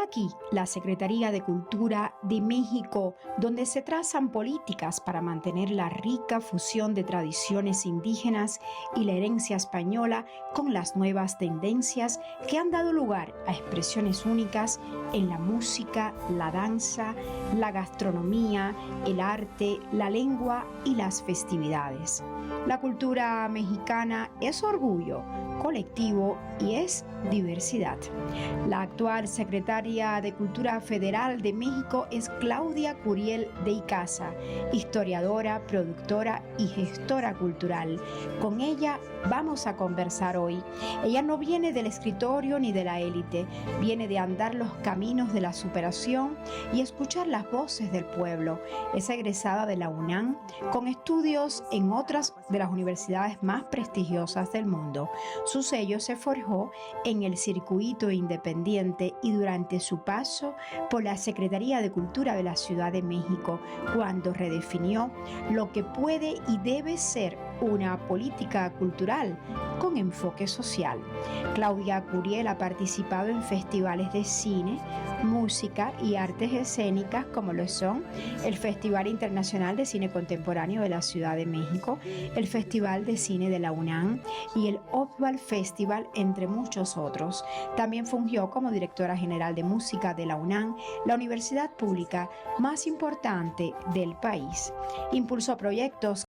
aquí la Secretaría de Cultura de México, donde se trazan políticas para mantener la rica fusión de tradiciones indígenas y la herencia española con las nuevas tendencias que han dado lugar a expresiones únicas en la música, la danza, la gastronomía, el arte, la lengua y las festividades. La cultura mexicana es orgullo colectivo y es diversidad. La actual secretaria de Cultura Federal de México es Claudia Curiel de Icaza, historiadora, productora y gestora cultural. Con ella vamos a conversar hoy. Ella no viene del escritorio ni de la élite, viene de andar los caminos de la superación y escuchar las voces del pueblo. Es egresada de la UNAM con estudios en otras de las universidades más prestigiosas del mundo. Su sello se forjó en el circuito independiente y durante su paso por la Secretaría de Cultura de la Ciudad de México, cuando redefinió lo que puede y debe ser una política cultural con enfoque social. Claudia Curiel ha participado en festivales de cine, música y artes escénicas como lo son el Festival Internacional de Cine Contemporáneo de la Ciudad de México, el Festival de Cine de la UNAM y el Opval Festival, entre muchos otros. También fungió como directora general de música de la UNAM, la universidad pública más importante del país. Impulsó proyectos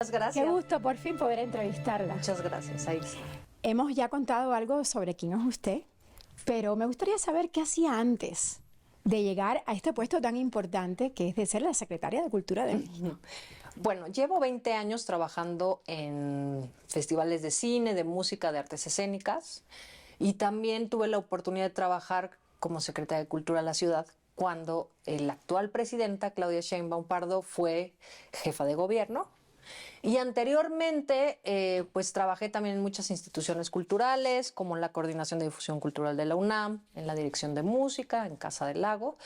Gracias. Qué gusto por fin poder entrevistarla. Muchas gracias, Ailsa. Hemos ya contado algo sobre quién es usted, pero me gustaría saber qué hacía antes de llegar a este puesto tan importante que es de ser la secretaria de Cultura de México. Bueno, llevo 20 años trabajando en festivales de cine, de música, de artes escénicas y también tuve la oportunidad de trabajar como secretaria de Cultura de la ciudad cuando la actual presidenta, Claudia Sheinbaum Pardo, fue jefa de gobierno. Y anteriormente, pues trabajé también en muchas instituciones culturales, como en la Coordinación de Difusión Cultural de la UNAM, en la Dirección de Música, en Casa del Lago,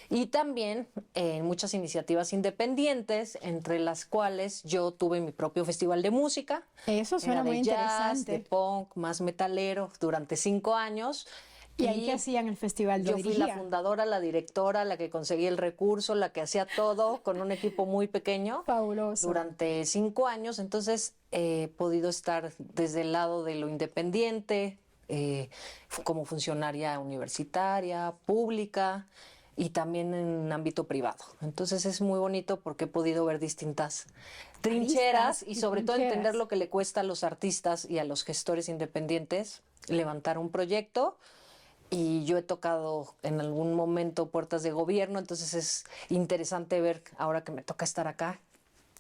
y también en muchas iniciativas independientes, entre las cuales yo tuve mi propio festival de música. Eso suena muy interesante. De punk, más metalero, durante 5 años. ¿Y ahí qué hacían el festival? Yo fui la fundadora, la directora, la que conseguía el recurso, la que hacía todo con un equipo muy pequeño. Fabuloso. Durante 5 años, entonces he podido estar desde el lado de lo independiente, como funcionaria universitaria, pública y también en ámbito privado. Entonces es muy bonito porque he podido ver distintas trincheras y sobre todo entender lo que le cuesta a los artistas y a los gestores independientes levantar un proyecto. Y yo he tocado en algún momento puertas de gobierno, entonces es interesante ver, ahora que me toca estar acá,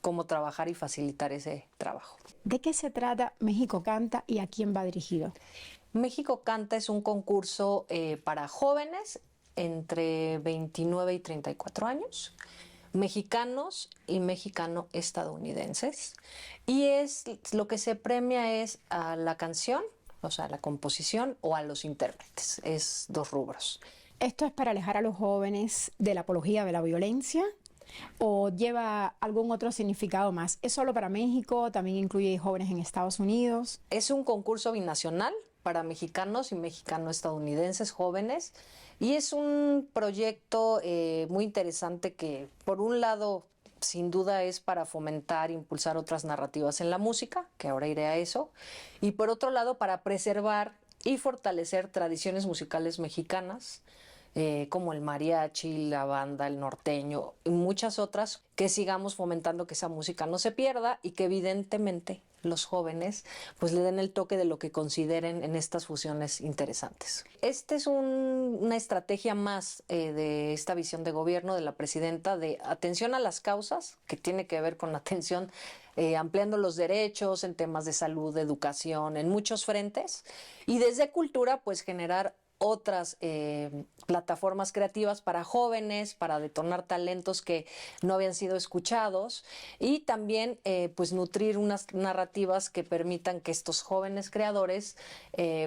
cómo trabajar y facilitar ese trabajo. ¿De qué se trata México Canta y a quién va dirigido? México Canta es un concurso para jóvenes entre 29 y 34 años, mexicanos y mexicano-estadounidenses. Y lo que se premia es a la canción, o sea, la composición o a los intérpretes. Es 2 rubros. ¿Esto es para alejar a los jóvenes de la apología de la violencia o lleva algún otro significado más? ¿Es solo para México? ¿También incluye jóvenes en Estados Unidos? Es un concurso binacional para mexicanos y mexicano-estadounidenses jóvenes y es un proyecto muy interesante que, por un lado, sin duda es para fomentar, impulsar otras narrativas en la música, que ahora iré a eso, y por otro lado para preservar y fortalecer tradiciones musicales mexicanas, como el mariachi, la banda, el norteño y muchas otras, que sigamos fomentando que esa música no se pierda y que evidentemente los jóvenes pues le den el toque de lo que consideren en estas fusiones interesantes. Esta es una estrategia más de esta visión de gobierno de la presidenta de atención a las causas, que tiene que ver con atención ampliando los derechos en temas de salud, de educación, en muchos frentes, y desde cultura pues generar otras plataformas creativas para jóvenes, para detonar talentos que no habían sido escuchados y también pues nutrir unas narrativas que permitan que estos jóvenes creadores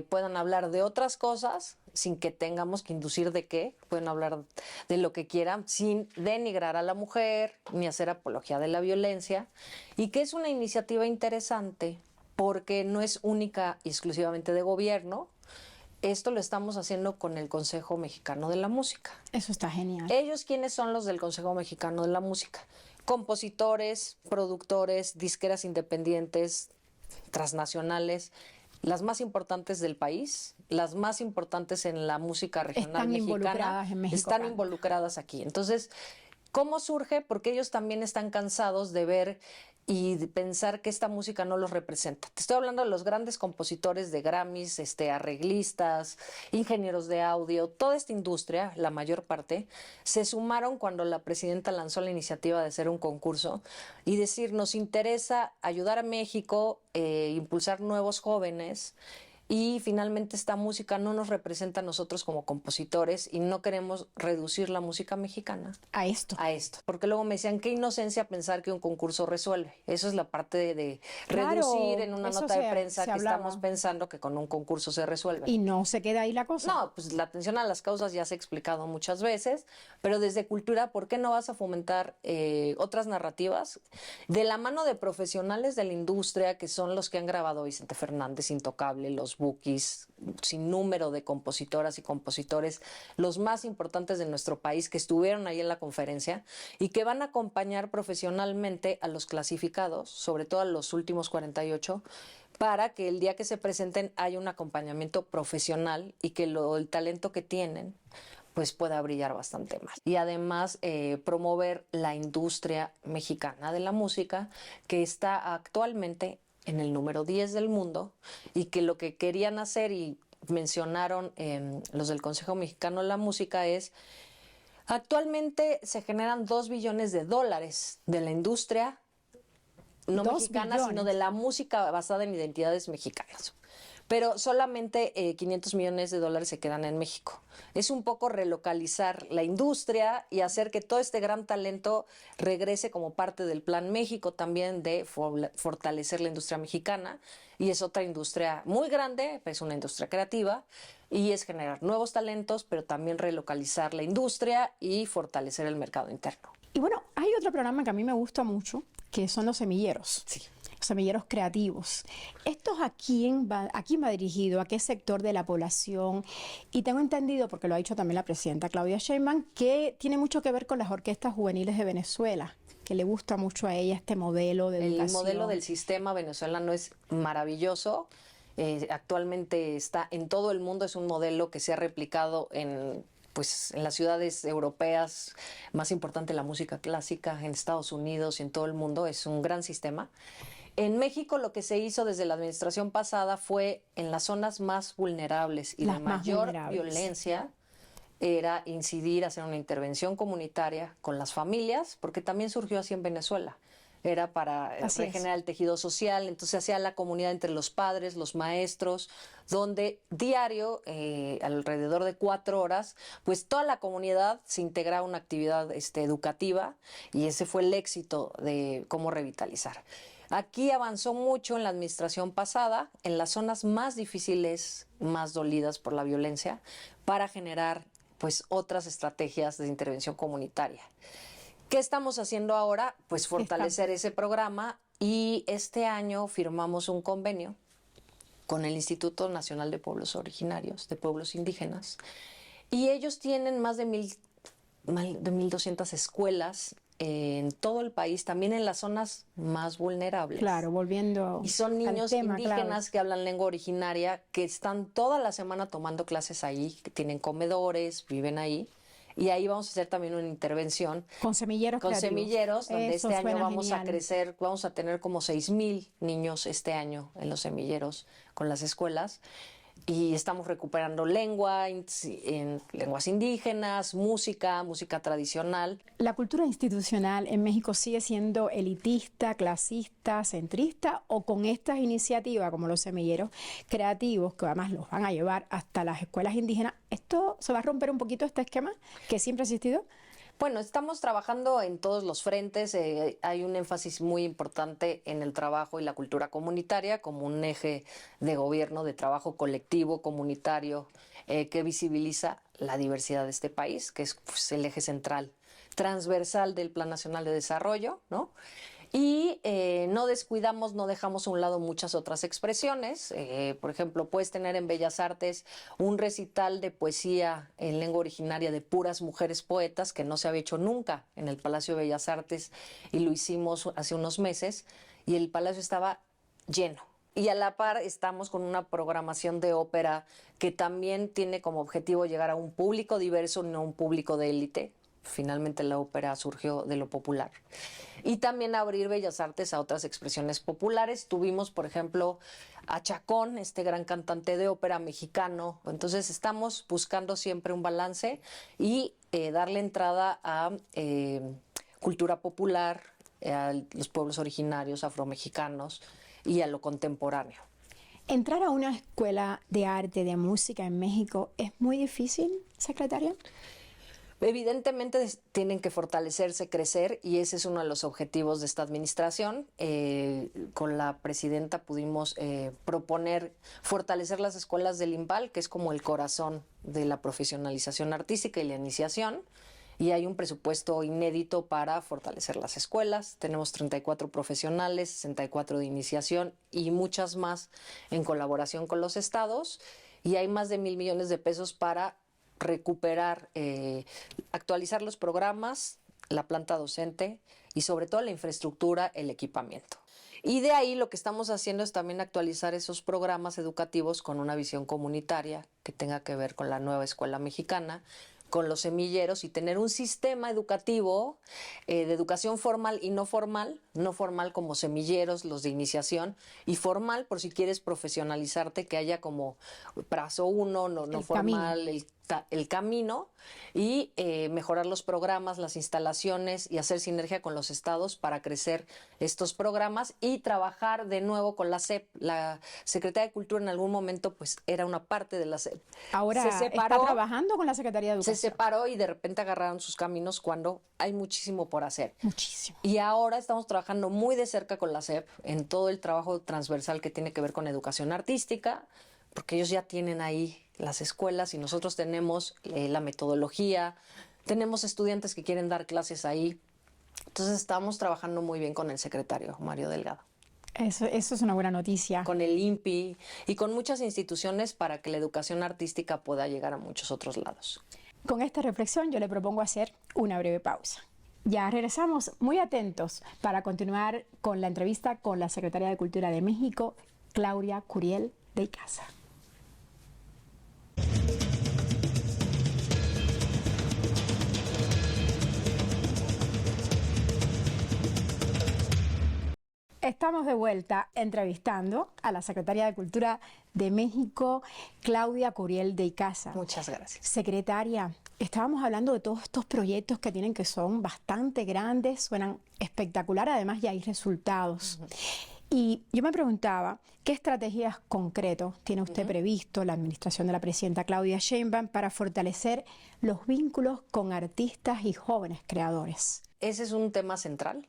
puedan hablar de otras cosas sin que tengamos que inducir de qué, pueden hablar de lo que quieran sin denigrar a la mujer ni hacer apología de la violencia, y que es una iniciativa interesante porque no es única y exclusivamente de gobierno. Esto lo estamos haciendo con el Consejo Mexicano de la Música. Eso está genial. ¿Ellos quiénes son los del Consejo Mexicano de la Música? Compositores, productores, disqueras independientes, transnacionales, las más importantes del país, las más importantes en la música regional están mexicana. Involucradas en México. Están involucradas aquí. Entonces, ¿cómo surge? Porque ellos también están cansados de ver y de pensar que esta música no los representa. Te estoy hablando de los grandes compositores de Grammys, arreglistas, ingenieros de audio, toda esta industria, la mayor parte, se sumaron cuando la presidenta lanzó la iniciativa de hacer un concurso y decir, nos interesa ayudar a México, impulsar nuevos jóvenes. Y finalmente esta música no nos representa a nosotros como compositores y no queremos reducir la música mexicana a esto. Porque luego me decían, qué inocencia pensar que un concurso resuelve. Eso es la parte de claro, reducir en una nota de prensa que estamos pensando que con un concurso se resuelve. Y no se queda ahí la cosa. No, pues la atención a las causas ya se ha explicado muchas veces, pero desde cultura, ¿por qué no vas a fomentar otras narrativas? De la mano de profesionales de la industria, que son los que han grabado Vicente Fernández, Intocable, los Bukis, sin número de compositoras y compositores, los más importantes de nuestro país, que estuvieron ahí en la conferencia y que van a acompañar profesionalmente a los clasificados, sobre todo a los últimos 48, para que el día que se presenten haya un acompañamiento profesional y que el talento que tienen pues pueda brillar bastante más. Y además promover la industria mexicana de la música, que está actualmente en el número 10 del mundo, y que lo que querían hacer y mencionaron los del Consejo Mexicano de la Música es, actualmente se generan $2 billones de la industria no mexicana, sino de la música basada en identidades mexicanas. Pero solamente $500 millones se quedan en México. Es un poco relocalizar la industria y hacer que todo este gran talento regrese como parte del Plan México también de fortalecer la industria mexicana. Y es otra industria muy grande, es una industria creativa, y es generar nuevos talentos, pero también relocalizar la industria y fortalecer el mercado interno. Y bueno, hay otro programa que a mí me gusta mucho, que son los semilleros. Sí. Semilleros creativos. ¿Estos a quién va dirigido? ¿A qué sector de la población? Y tengo entendido, porque lo ha dicho también la presidenta Claudia Sheinbaum, que tiene mucho que ver con las orquestas juveniles de Venezuela, que le gusta mucho a ella este modelo de educación. El modelo del sistema venezolano es maravilloso. Actualmente está en todo el mundo, es un modelo que se ha replicado en las ciudades europeas, más importante la música clásica, en Estados Unidos y en todo el mundo, es un gran sistema. En México lo que se hizo desde la administración pasada fue en las zonas más vulnerables y de mayor violencia era incidir, hacer una intervención comunitaria con las familias, porque también surgió así en Venezuela. Era para regenerar el tejido social, entonces hacía la comunidad entre los padres, los maestros, donde diario, alrededor de 4 horas, pues toda la comunidad se integraba a una actividad educativa, y ese fue el éxito de cómo revitalizar. Aquí avanzó mucho en la administración pasada, en las zonas más difíciles, más dolidas por la violencia, para generar pues otras estrategias de intervención comunitaria. ¿Qué estamos haciendo ahora? Pues fortalecer ese programa, y este año firmamos un convenio con el Instituto Nacional de Pueblos Originarios, de Pueblos Indígenas, y ellos tienen más de 1,200 escuelas en todo el país, también en las zonas más vulnerables. Claro, volviendo Y son niños al tema, indígenas claro. que hablan lengua originaria, que están toda la semana tomando clases ahí, que tienen comedores, viven ahí. Y ahí vamos a hacer también una intervención Con semilleros con creativos. semilleros, donde Eso este año suena vamos a genial. crecer, vamos a tener como 6,000 niños este año en los semilleros con las escuelas. Y estamos recuperando lengua, en lenguas indígenas, música tradicional. ¿La cultura institucional en México sigue siendo elitista, clasista, centrista o con estas iniciativas como los semilleros creativos, que además los van a llevar hasta las escuelas indígenas, esto se va a romper un poquito este esquema que siempre ha existido? Bueno, estamos trabajando en todos los frentes. Hay un énfasis muy importante en el trabajo y la cultura comunitaria como un eje de gobierno, de trabajo colectivo, comunitario, que visibiliza la diversidad de este país, que es pues, el eje central, transversal del Plan Nacional de Desarrollo, ¿no? Y no descuidamos, no dejamos a un lado muchas otras expresiones. Por ejemplo, puedes tener en Bellas Artes un recital de poesía en lengua originaria de puras mujeres poetas que no se había hecho nunca en el Palacio de Bellas Artes y lo hicimos hace unos meses y el palacio estaba lleno. Y a la par estamos con una programación de ópera que también tiene como objetivo llegar a un público diverso, no un público de élite. Finalmente la ópera surgió de lo popular. Y también abrir Bellas Artes a otras expresiones populares. Tuvimos, por ejemplo, a Chacón, este gran cantante de ópera mexicano. Entonces estamos buscando siempre un balance y darle entrada a cultura popular, a los pueblos originarios afromexicanos y a lo contemporáneo. ¿Entrar a una escuela de arte, de música en México es muy difícil, secretaria? Evidentemente tienen que fortalecerse, crecer, y ese es uno de los objetivos de esta administración. Con la presidenta pudimos proponer fortalecer las escuelas del IMPAL, que es como el corazón de la profesionalización artística y la iniciación. Y hay un presupuesto inédito para fortalecer las escuelas. Tenemos 34 profesionales, 64 de iniciación y muchas más en colaboración con los estados. Y hay más de 1,000 millones de pesos para recuperar, actualizar los programas, la planta docente y sobre todo la infraestructura, el equipamiento. Y de ahí lo que estamos haciendo es también actualizar esos programas educativos con una visión comunitaria que tenga que ver con la nueva escuela mexicana, con los semilleros y tener un sistema educativo de educación formal y no formal como semilleros, los de iniciación, y formal por si quieres profesionalizarte, que haya como paso 1, no formal, el camino, y mejorar los programas, las instalaciones y hacer sinergia con los estados para crecer estos programas y trabajar de nuevo con la SEP. La Secretaría de Cultura en algún momento pues era una parte de la SEP. Ahora Se separó, está trabajando con la Secretaría de Educación. se separó y de repente agarraron sus caminos cuando hay muchísimo por hacer. Muchísimo. Y ahora estamos trabajando muy de cerca con la SEP en todo el trabajo transversal que tiene que ver con educación artística, porque ellos ya tienen ahí las escuelas y nosotros tenemos la metodología, tenemos estudiantes que quieren dar clases ahí. Entonces estamos trabajando muy bien con el secretario Mario Delgado. Eso es una buena noticia. Con el INPI y con muchas instituciones para que la educación artística pueda llegar a muchos otros lados. Con esta reflexión yo le propongo hacer una breve pausa. Ya regresamos muy atentos para continuar con la entrevista con la Secretaria de Cultura de México, Claudia Curiel de Icaza. Estamos de vuelta entrevistando a la Secretaria de Cultura de México, Claudia Curiel de Icaza. Muchas gracias. Secretaria, estábamos hablando de todos estos proyectos que tienen, que son bastante grandes, suenan espectacular, además ya hay resultados. Y yo me preguntaba, ¿qué estrategias concretas tiene usted previsto, la administración de la presidenta Claudia Sheinbaum, para fortalecer los vínculos con artistas y jóvenes creadores? Ese es un tema central.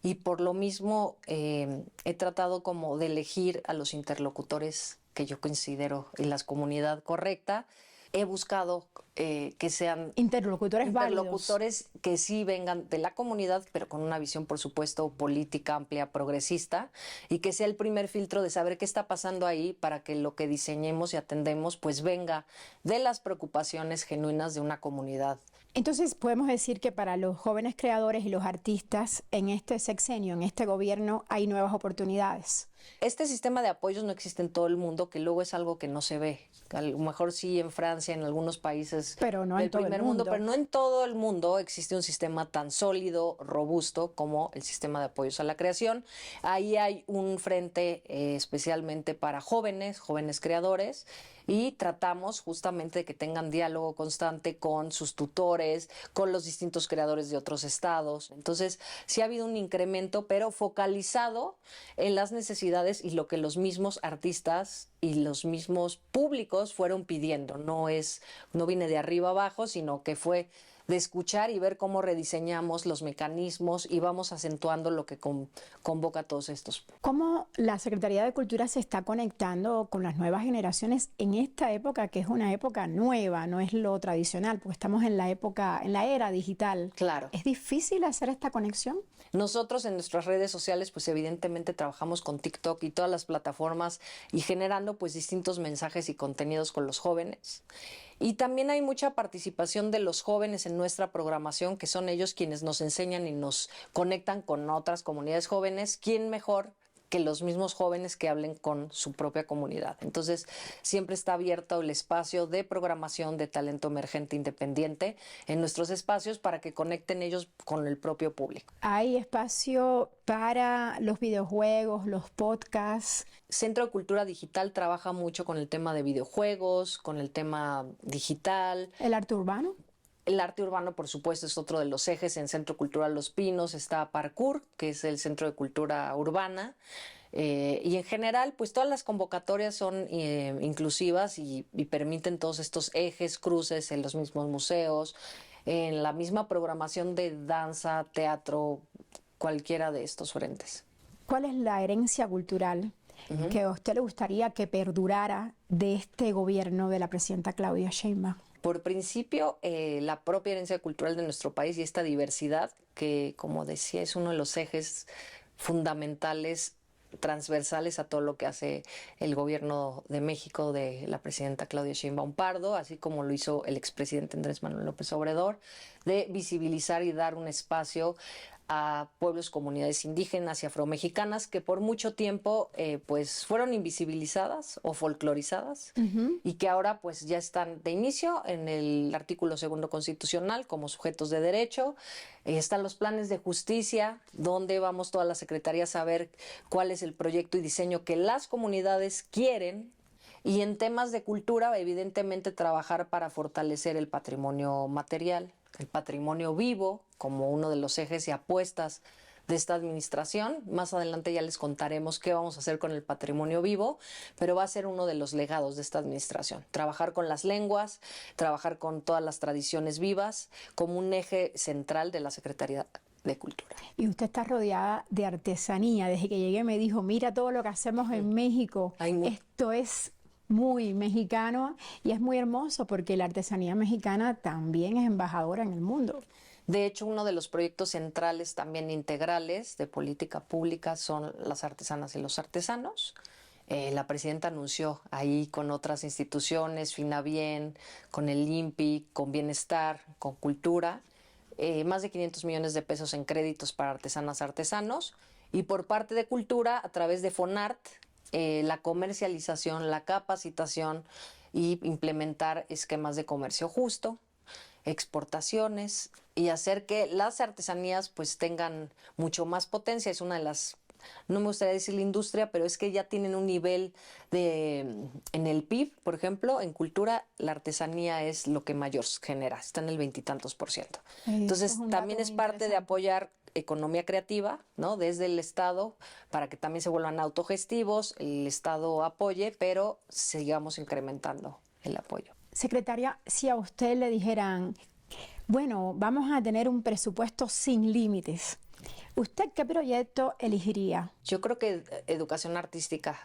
Y por lo mismo he tratado como de elegir a los interlocutores que yo considero en la comunidad correcta, he buscado que sean interlocutores interlocutores que sí vengan de la comunidad, pero con una visión, por supuesto, política, amplia, progresista, y que sea el primer filtro de saber qué está pasando ahí para que lo que diseñemos y atendemos pues venga de las preocupaciones genuinas de una comunidad. Entonces, podemos decir que para los jóvenes creadores y los artistas en este sexenio, en este gobierno, hay nuevas oportunidades. Este sistema de apoyos no existe en todo el mundo, que luego es algo que no se ve. A lo mejor sí en Francia, en algunos países pero no del en todo primer el mundo. Pero no en todo el mundo existe un sistema tan sólido, robusto como el sistema de apoyos a la creación. Ahí hay un frente especialmente para jóvenes creadores, y tratamos justamente de que tengan diálogo constante con sus tutores, con los distintos creadores de otros estados. Entonces, sí ha habido un incremento, pero focalizado en las necesidades y lo que los mismos artistas y los mismos públicos fueron pidiendo. No viene de arriba abajo, sino que fue de escuchar y ver cómo rediseñamos los mecanismos y vamos acentuando lo que convoca a todos estos. ¿Cómo la Secretaría de Cultura se está conectando con las nuevas generaciones en esta época, que es una época nueva, no es lo tradicional, porque estamos en la era digital? Claro. ¿Es difícil hacer esta conexión? Nosotros en nuestras redes sociales, pues evidentemente trabajamos con TikTok y todas las plataformas y generando pues distintos mensajes y contenidos con los jóvenes. Y también hay mucha participación de los jóvenes en nuestra programación, que son ellos quienes nos enseñan y nos conectan con otras comunidades jóvenes. ¿Quién mejor que los mismos jóvenes que hablen con su propia comunidad? Entonces, siempre está abierto el espacio de programación de talento emergente independiente en nuestros espacios para que conecten ellos con el propio público. ¿Hay espacio para los videojuegos, los podcasts? Centro de Cultura Digital trabaja mucho con el tema de videojuegos, con el tema digital. ¿El arte urbano? El arte urbano, por supuesto, es otro de los ejes. En Centro Cultural Los Pinos está Parkour, que es el Centro de Cultura Urbana. Y en general, pues todas las convocatorias son inclusivas y permiten todos estos ejes, cruces en los mismos museos, en la misma programación de danza, teatro, cualquiera de estos frentes. ¿Cuál es la herencia cultural que a usted le gustaría que perdurara de este gobierno de la presidenta Claudia Sheinbaum? Por principio, la propia herencia cultural de nuestro país y esta diversidad, que como decía es uno de los ejes fundamentales, transversales a todo lo que hace el gobierno de México de la presidenta Claudia Sheinbaum Pardo, así como lo hizo el expresidente Andrés Manuel López Obrador, de visibilizar y dar un espacio a pueblos, comunidades indígenas y afromexicanas que por mucho tiempo pues fueron invisibilizadas o folclorizadas y que ahora pues ya están de inicio en el artículo 2 constitucional como sujetos de derecho. Están los planes de justicia, donde vamos todas las secretarías a ver cuál es el proyecto y diseño que las comunidades quieren. Y en temas de cultura, evidentemente trabajar para fortalecer el patrimonio material, el patrimonio vivo, como uno de los ejes y apuestas de esta administración. Más adelante ya les contaremos qué vamos a hacer con el patrimonio vivo, pero va a ser uno de los legados de esta administración. Trabajar con las lenguas, trabajar con todas las tradiciones vivas, como un eje central de la Secretaría de Cultura. Y usted está rodeada de artesanía. Desde que llegué me dijo, mira todo lo que hacemos en México. Esto es muy mexicano y es muy hermoso porque la artesanía mexicana también es embajadora en el mundo. De hecho, uno de los proyectos centrales también integrales de política pública son las artesanas y los artesanos. La presidenta anunció ahí con otras instituciones, Finabien, con el INPI, con Bienestar, con Cultura, más de 500 millones de pesos en créditos para artesanas, artesanos, y por parte de Cultura, a través de Fonart, la comercialización, la capacitación y implementar esquemas de comercio justo, exportaciones y hacer que las artesanías pues tengan mucho más potencia. Es una de las, no me gustaría decir la industria, pero es que ya tienen un nivel en el PIB, por ejemplo, en cultura la artesanía es lo que mayor genera, está en el 20 y tantos %. Entonces también es parte de apoyar economía creativa, ¿no? Desde el Estado, para que también se vuelvan autogestivos, el Estado apoye, pero sigamos incrementando el apoyo. Secretaria, si a usted le dijeran, bueno, vamos a tener un presupuesto sin límites, ¿usted qué proyecto elegiría? Yo creo que educación artística,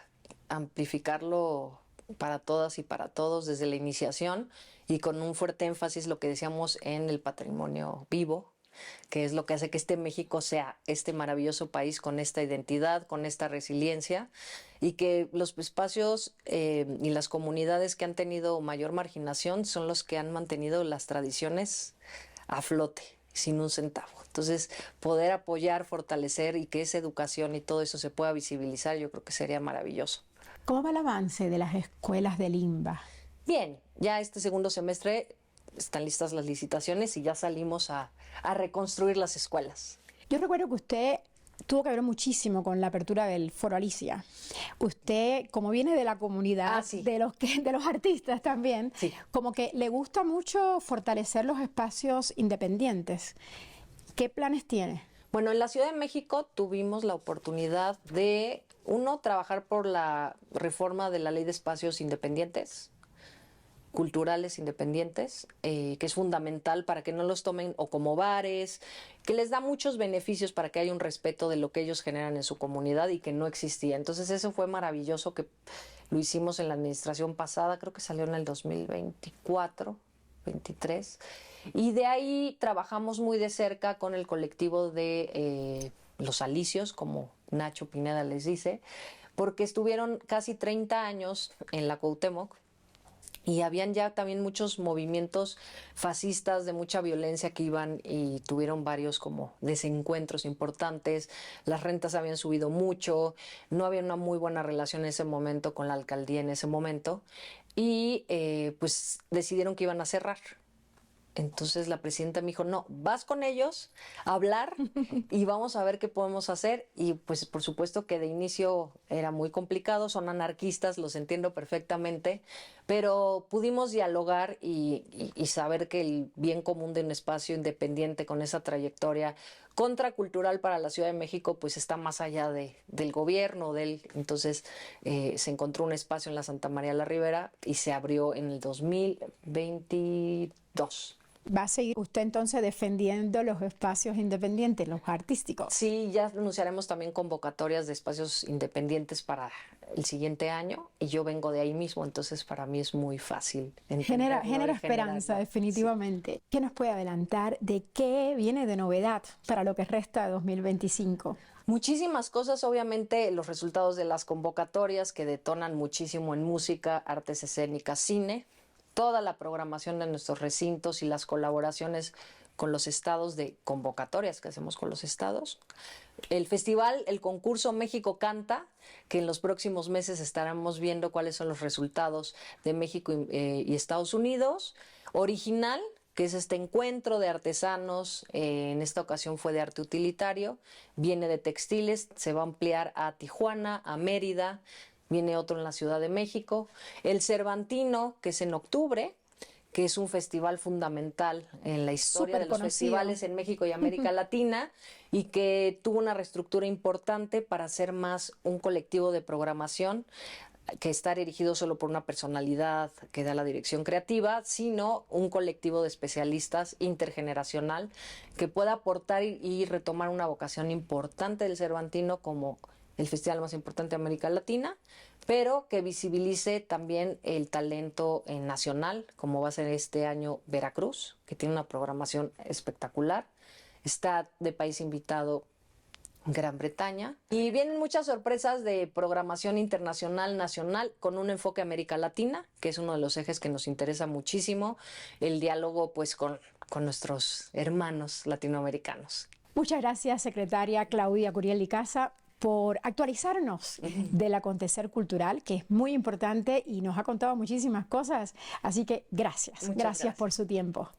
amplificarlo para todas y para todos desde la iniciación y con un fuerte énfasis, lo que decíamos, en el patrimonio vivo, que es lo que hace que este México sea este maravilloso país con esta identidad, con esta resiliencia, y que los espacios y las comunidades que han tenido mayor marginación son los que han mantenido las tradiciones a flote, sin un centavo. Entonces, poder apoyar, fortalecer y que esa educación y todo eso se pueda visibilizar, yo creo que sería maravilloso. ¿Cómo va el avance de las escuelas del INBA? Bien, ya este segundo semestre están listas las licitaciones y ya salimos a reconstruir las escuelas. Yo recuerdo que usted tuvo que ver muchísimo con la apertura del Foro Alicia. Usted, como viene de la comunidad sí. de los artistas también, Sí. como que le gusta mucho fortalecer los espacios independientes. ¿Qué planes tiene? Bueno, en la Ciudad de México tuvimos la oportunidad de, uno, trabajar por la reforma de la Ley de Espacios Independientes, culturales independientes, que es fundamental para que no los tomen o como bares, que les da muchos beneficios para que haya un respeto de lo que ellos generan en su comunidad y que no existía. Entonces eso fue maravilloso, que lo hicimos en la administración pasada, creo que salió en el 2024, 23, y de ahí trabajamos muy de cerca con el colectivo de los alicios, como Nacho Pineda les dice, porque estuvieron casi 30 años en la Cuauhtémoc. Y habían ya también muchos movimientos fascistas de mucha violencia que iban y tuvieron varios como desencuentros importantes. Las rentas habían subido mucho, no había una muy buena relación en ese momento con la alcaldía en ese momento. Y pues decidieron que iban a cerrar. Entonces la presidenta me dijo, no, vas con ellos a hablar y vamos a ver qué podemos hacer. Y pues por supuesto que de inicio era muy complicado, son anarquistas, los entiendo perfectamente, pero pudimos dialogar y saber que el bien común de un espacio independiente con esa trayectoria contracultural para la Ciudad de México pues está más allá del gobierno. Entonces se encontró un espacio en la Santa María la Ribera y se abrió en el 2022. ¿Va a seguir usted entonces defendiendo los espacios independientes, los artísticos? Sí, ya anunciaremos también convocatorias de espacios independientes para el siguiente año y yo vengo de ahí mismo, entonces para mí es muy fácil. Genera esperanza, definitivamente. Sí. ¿Qué nos puede adelantar de qué viene de novedad para lo que resta de 2025? Muchísimas cosas, obviamente los resultados de las convocatorias que detonan muchísimo en música, artes escénicas, cine, toda la programación de nuestros recintos y las colaboraciones con los estados de convocatorias que hacemos con los estados. El festival, el concurso México Canta, que en los próximos meses estaremos viendo cuáles son los resultados de México y Estados Unidos. Original, que es este encuentro de artesanos, en esta ocasión fue de arte utilitario, viene de textiles, se va a ampliar a Tijuana, a Mérida, viene otro en la Ciudad de México. El Cervantino, que es en octubre, que es un festival fundamental en la historia de los festivales en México y América Latina y que tuvo una reestructura importante para ser más un colectivo de programación que estar erigido solo por una personalidad que da la dirección creativa, sino un colectivo de especialistas intergeneracional que pueda aportar y retomar una vocación importante del Cervantino como el festival más importante de América Latina, pero que visibilice también el talento nacional, como va a ser este año Veracruz, que tiene una programación espectacular. Está de país invitado Gran Bretaña. Y vienen muchas sorpresas de programación internacional, nacional, con un enfoque a América Latina, que es uno de los ejes que nos interesa muchísimo, el diálogo pues con nuestros hermanos latinoamericanos. Muchas gracias, secretaria Claudia Curiel y Casa, por actualizarnos del acontecer cultural, que es muy importante y nos ha contado muchísimas cosas. Así que gracias por su tiempo.